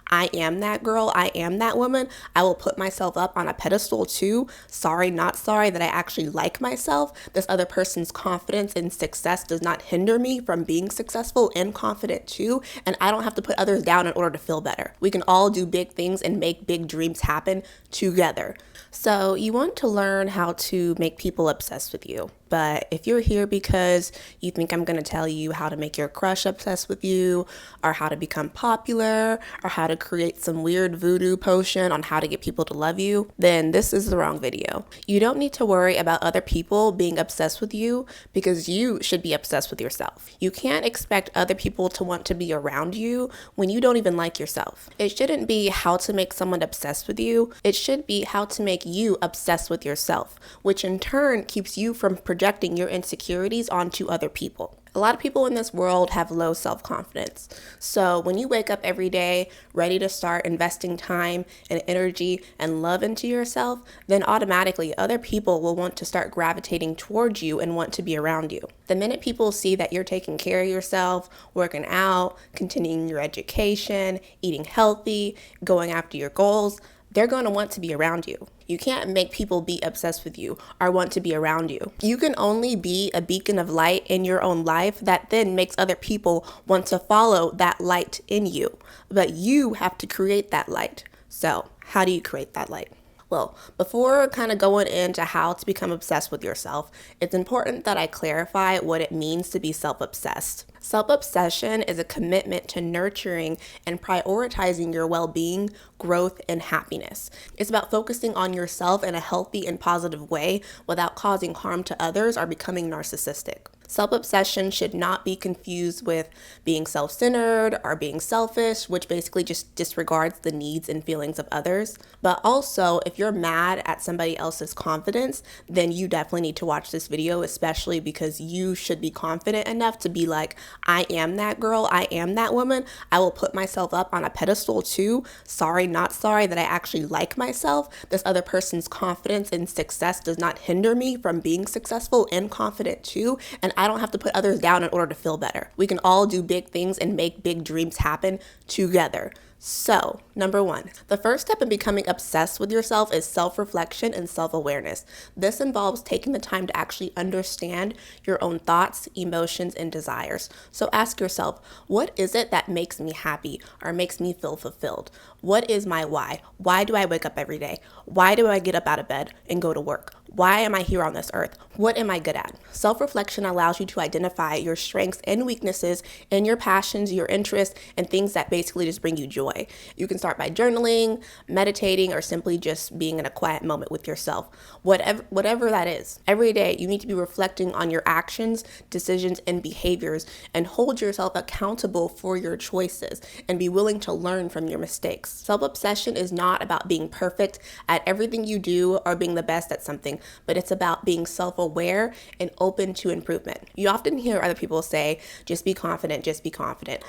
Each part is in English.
I am that girl, I am that woman, I will put myself up on a pedestal too. Sorry, not sorry that I actually like myself. This other person's confidence and success does not hinder me from being successful and confident too. And I don't have to put others down in order to feel better. We can all do big things and make big dreams happen together. So you want to learn how to make people obsessed with you. But if you're here because you think I'm going to tell you how to make your crush obsessed with you, or how to become popular, or how to create some weird voodoo potion on how to get people to love you, then this is the wrong video. You don't need to worry about other people being obsessed with you because you should be obsessed with yourself. You can't expect other people to want to be around you when you don't even like yourself. It shouldn't be how to make someone obsessed with you. It should be how to make you obsessed with yourself, which in turn keeps you from projecting your insecurities onto other people. A lot of people in this world have low self-confidence. So when you wake up every day ready to start investing time and energy and love into yourself, then automatically other people will want to start gravitating towards you and want to be around you. The minute people see that you're taking care of yourself, working out, continuing your education, eating healthy, going after your goals, they're going to want to be around you. You can't make people be obsessed with you or want to be around you. You can only be a beacon of light in your own life that then makes other people want to follow that light in you. But you have to create that light. So how do you create that light? Well, before kind of going into how to become obsessed with yourself, it's important that I clarify what it means to be self-obsessed. Self-obsession is a commitment to nurturing and prioritizing your well-being, growth, and happiness. It's about focusing on yourself in a healthy and positive way without causing harm to others or becoming narcissistic. Self-obsession should not be confused with being self-centered or being selfish, which basically just disregards the needs and feelings of others. But also, if you're mad at somebody else's confidence, then you definitely need to watch this video, especially because you should be confident enough to be like, I am that girl, I am that woman, I will put myself up on a pedestal too. Sorry, not sorry that I actually like myself. This other person's confidence and success does not hinder me from being successful and confident too. And I don't have to put others down in order to feel better. We can all do big things and make big dreams happen together. So, number one, the first step in becoming obsessed with yourself is self-reflection and self-awareness. This involves taking the time to actually understand your own thoughts, emotions, and desires. So ask yourself, what is it that makes me happy or makes me feel fulfilled? What is my why? Why do I wake up every day? Why do I get up out of bed and go to work? Why am I here on this earth? What am I good at? Self-reflection allows you to identify your strengths and weaknesses and your passions, your interests, and things that basically just bring you joy. You can start by journaling, meditating, or simply just being in a quiet moment with yourself. Whatever that is. Every day, you need to be reflecting on your actions, decisions, and behaviors, and hold yourself accountable for your choices, and be willing to learn from your mistakes. Self-obsession is not about being perfect at everything you do or being the best at something, but it's about being self-aware and open to improvement. You often hear other people say, just be confident, just be confident.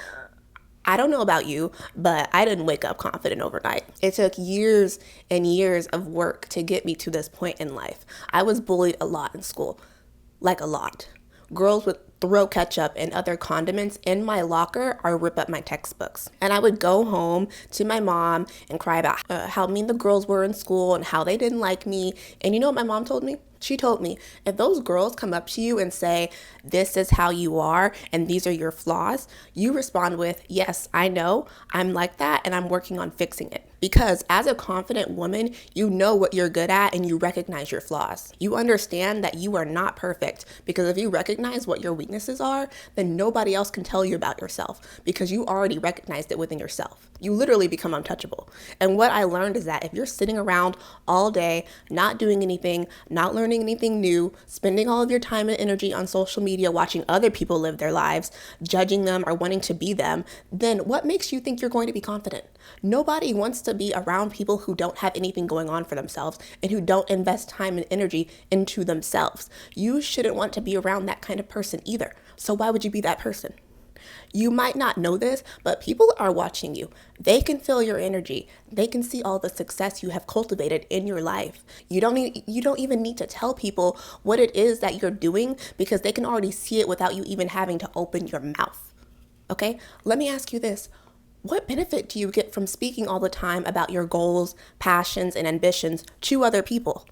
I don't know about you, but I didn't wake up confident overnight. It took years and years of work to get me to this point in life. I was bullied a lot in school, like a lot. Girls would throw ketchup and other condiments in my locker or rip up my textbooks. And I would go home to my mom and cry about how mean the girls were in school and how they didn't like me. And you know what my mom told me? She told me, if those girls come up to you and say, this is how you are and these are your flaws, you respond with, yes, I know, I'm like that and I'm working on fixing it. Because as a confident woman, you know what you're good at and you recognize your flaws. You understand that you are not perfect, because if you recognize what your weaknesses are, then nobody else can tell you about yourself because you already recognized it within yourself. You literally become untouchable. And what I learned is that if you're sitting around all day, not doing anything, not learning anything new, spending all of your time and energy on social media watching other people live their lives, judging them or wanting to be them, then what makes you think you're going to be confident? Nobody wants to be around people who don't have anything going on for themselves and who don't invest time and energy into themselves. You shouldn't want to be around that kind of person either. So why would you be that person? You might not know this, but people are watching you. They can feel your energy. They can see all the success you have cultivated in your life. You don't even need to tell people what it is that you're doing, because they can already see it without you even having to open your mouth. Okay? Let me ask you this. What benefit do you get from speaking all the time about your goals, passions, and ambitions to other people?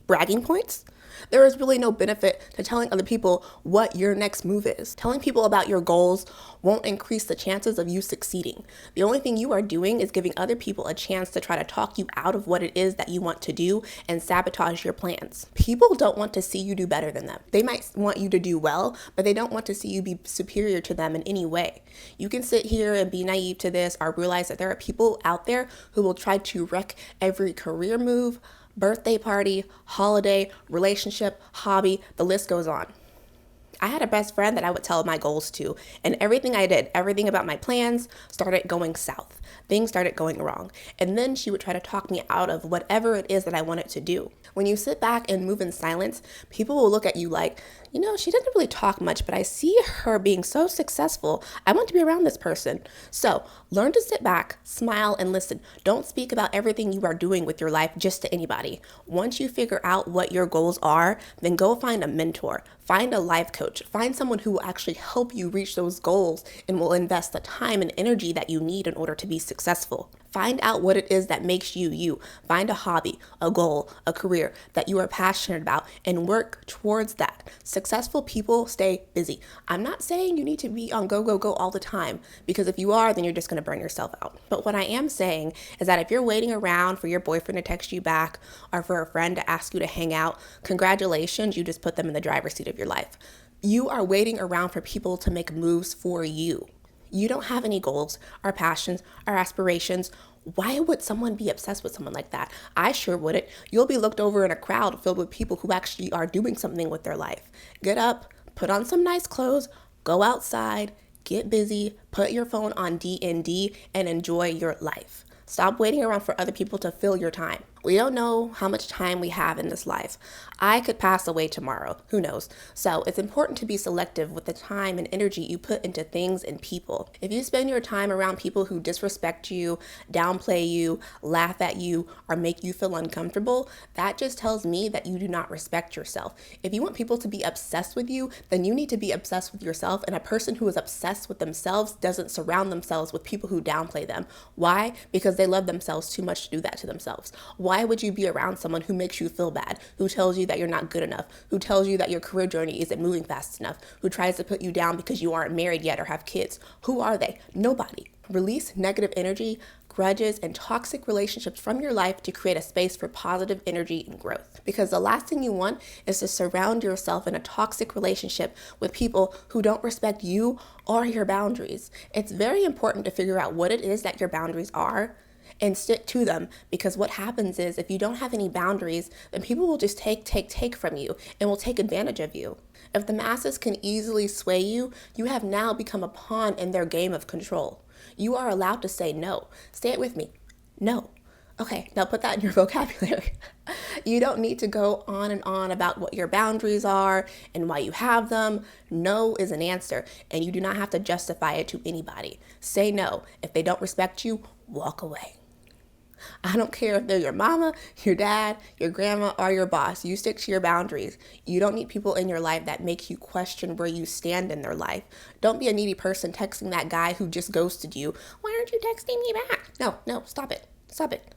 Bragging points? There is really no benefit to telling other people what your next move is. Telling people about your goals won't increase the chances of you succeeding. The only thing you are doing is giving other people a chance to try to talk you out of what it is that you want to do and sabotage your plans. People don't want to see you do better than them. They might want you to do well, but they don't want to see you be superior to them in any way. You can sit here and be naive to this or realize that there are people out there who will try to wreck every career move, birthday party, holiday, relationship, hobby, the list goes on. I had a best friend that I would tell my goals to, and everything I did, everything about my plans started going south. Things started going wrong. And then she would try to talk me out of whatever it is that I wanted to do. When you sit back and move in silence, people will look at you like, she doesn't really talk much, but I see her being so successful. I want to be around this person. So learn to sit back, smile, and listen. Don't speak about everything you are doing with your life just to anybody. Once you figure out what your goals are, then go find a mentor, find a life coach, find someone who will actually help you reach those goals and will invest the time and energy that you need in order to be successful. Find out what it is that makes you you. Find a hobby, a goal, a career that you are passionate about and work towards that. Successful people stay busy. I'm not saying you need to be on go, go, go all the time, because if you are, then you're just going to burn yourself out. But what I am saying is that if you're waiting around for your boyfriend to text you back or for a friend to ask you to hang out, congratulations, you just put them in the driver's seat of your life. You are waiting around for people to make moves for you. You don't have any goals or passions or aspirations. Why would someone be obsessed with someone like that? I sure wouldn't. You'll be looked over in a crowd filled with people who actually are doing something with their life. Get up, put on some nice clothes, go outside, get busy, put your phone on D&D, and enjoy your life. Stop waiting around for other people to fill your time. We don't know how much time we have in this life. I could pass away tomorrow. Who knows? So it's important to be selective with the time and energy you put into things and people. If you spend your time around people who disrespect you, downplay you, laugh at you, or make you feel uncomfortable, that just tells me that you do not respect yourself. If you want people to be obsessed with you, then you need to be obsessed with yourself. And a person who is obsessed with themselves doesn't surround themselves with people who downplay them. Why? Because they love themselves too much to do that to themselves. Why would you be around someone who makes you feel bad, who tells you that you're not good enough, who tells you that your career journey isn't moving fast enough, who tries to put you down because you aren't married yet or have kids? Who are they? Nobody. Release negative energy, grudges, and toxic relationships from your life to create a space for positive energy and growth. Because the last thing you want is to surround yourself in a toxic relationship with people who don't respect you or your boundaries. It's very important to figure out what it is that your boundaries are and stick to them, because what happens is if you don't have any boundaries, then people will just take from you and will take advantage of you. If the masses can easily sway you, you have now become a pawn in their game of control. You are allowed to say no. Say it with me. No. Okay, now put that in your vocabulary. You don't need to go on and on about what your boundaries are and why you have them. No is an answer, and you do not have to justify it to anybody. Say no. If they don't respect you, walk away. I don't care if they're your mama, your dad, your grandma, or your boss. You stick to your boundaries. You don't need people in your life that make you question where you stand in their life. Don't be a needy person texting that guy who just ghosted you. Why aren't you texting me back? No, stop it. Stop it.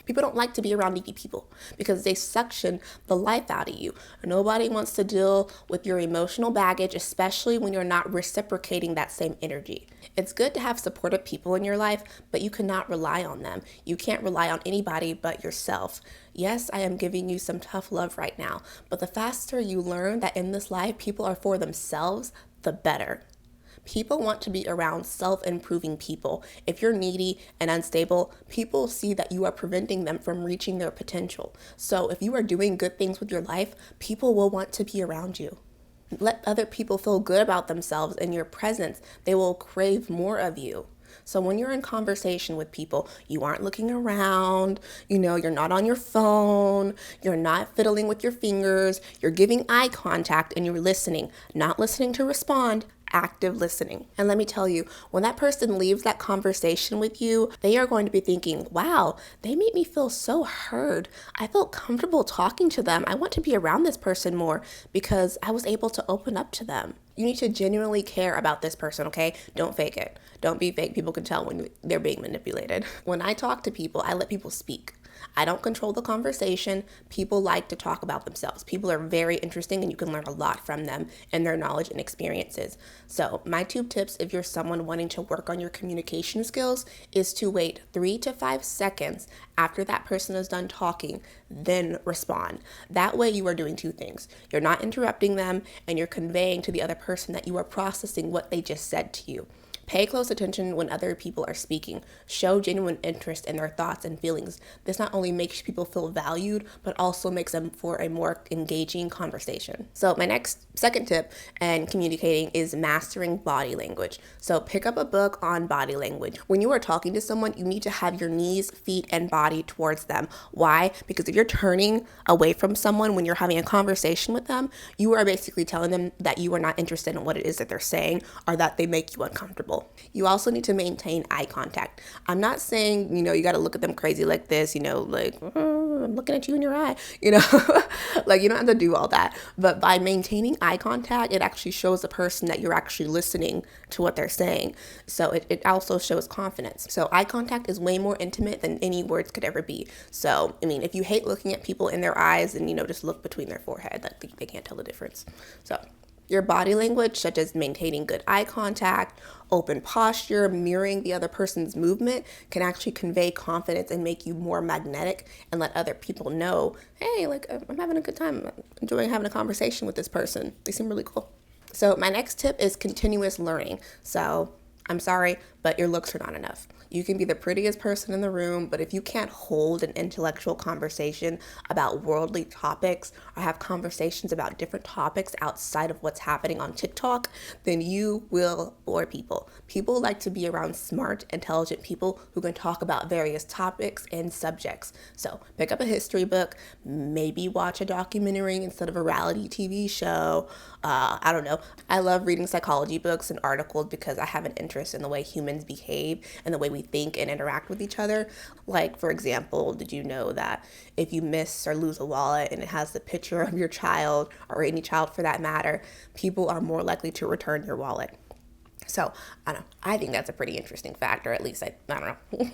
People don't like to be around needy people because they suction the life out of you. Nobody wants to deal with your emotional baggage, especially when you're not reciprocating that same energy. It's good to have supportive people in your life, but you cannot rely on them. You can't rely on anybody but yourself. Yes, I am giving you some tough love right now, but the faster you learn that in this life people are for themselves, the better. People want to be around self-improving people. If you're needy and unstable, people see that you are preventing them from reaching their potential. So if you are doing good things with your life, people will want to be around you. Let other people feel good about themselves in your presence. They will crave more of you. So when you're in conversation with people, you aren't looking around, you're not on your phone, you're not fiddling with your fingers, you're giving eye contact and you're listening, not listening to respond. Active listening. And let me tell you, when that person leaves that conversation with you, they are going to be thinking, wow, they made me feel so heard. I felt comfortable talking to them. I want to be around this person more because I was able to open up to them. You need to genuinely care about this person, okay? Don't fake it. Don't be fake. People can tell when they're being manipulated. When I talk to people, I let people speak. I don't control the conversation. People like to talk about themselves. People are very interesting and you can learn a lot from them and their knowledge and experiences. So, my 2 tips if you're someone wanting to work on your communication skills is to wait 3 to 5 seconds after that person is done talking, then respond. That way, you are doing 2 things. You're not interrupting them and you're conveying to the other person that you are processing what they just said to you. Pay close attention when other people are speaking. Show genuine interest in their thoughts and feelings. This not only makes people feel valued, but also makes them for a more engaging conversation. So my second tip in communicating is mastering body language. So pick up a book on body language. When you are talking to someone, you need to have your knees, feet, and body towards them. Why? Because if you're turning away from someone when you're having a conversation with them, you are basically telling them that you are not interested in what it is that they're saying or that they make you uncomfortable. You also need to maintain eye contact. I'm not saying, you got to look at them crazy like this, like, I'm looking at you in your eye, like you don't have to do all that. But by maintaining eye contact, it actually shows the person that you're actually listening to what they're saying. So it also shows confidence. So eye contact is way more intimate than any words could ever be. So, if you hate looking at people in their eyes, then, just look between their forehead. Like they can't tell the difference. So your body language, such as maintaining good eye contact, open posture, mirroring the other person's movement, can actually convey confidence and make you more magnetic and let other people know, hey, like I'm having a good time. I'm enjoying having a conversation with this person. They seem really cool. So my next tip is continuous learning. So I'm sorry, but your looks are not enough. You can be the prettiest person in the room, but if you can't hold an intellectual conversation about worldly topics or have conversations about different topics outside of what's happening on TikTok, then you will bore people. People like to be around smart, intelligent people who can talk about various topics and subjects. So pick up a history book, maybe watch a documentary instead of a reality TV show. I don't know. I love reading psychology books and articles because I have an interest in the way humans behave and the way we think and interact with each other. Like, for example, did you know that if you miss or lose a wallet and it has the picture of your child or any child for that matter, people are more likely to return your wallet? So, I don't know. I think that's a pretty interesting fact, or at least I don't know.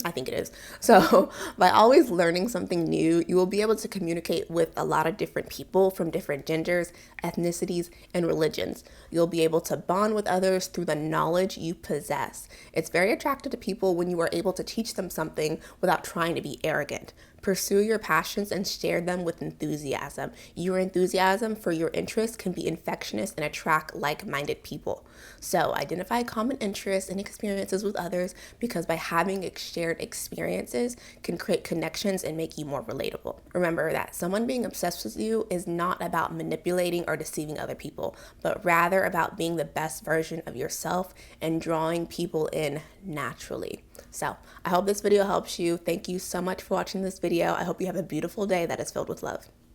I think it is. So, by always learning something new, you will be able to communicate with a lot of different people from different genders, ethnicities, and religions. You'll be able to bond with others through the knowledge you possess. It's very attractive to people when you are able to teach them something without trying to be arrogant. Pursue your passions and share them with enthusiasm. Your enthusiasm for your interests can be infectious and attract like-minded people. So identify common interests and experiences with others, because by having shared experiences can create connections and make you more relatable. Remember that someone being obsessed with you is not about manipulating or deceiving other people, but rather about being the best version of yourself and drawing people in naturally. So I hope this video helps you. Thank you so much for watching this video. I hope you have a beautiful day that is filled with love.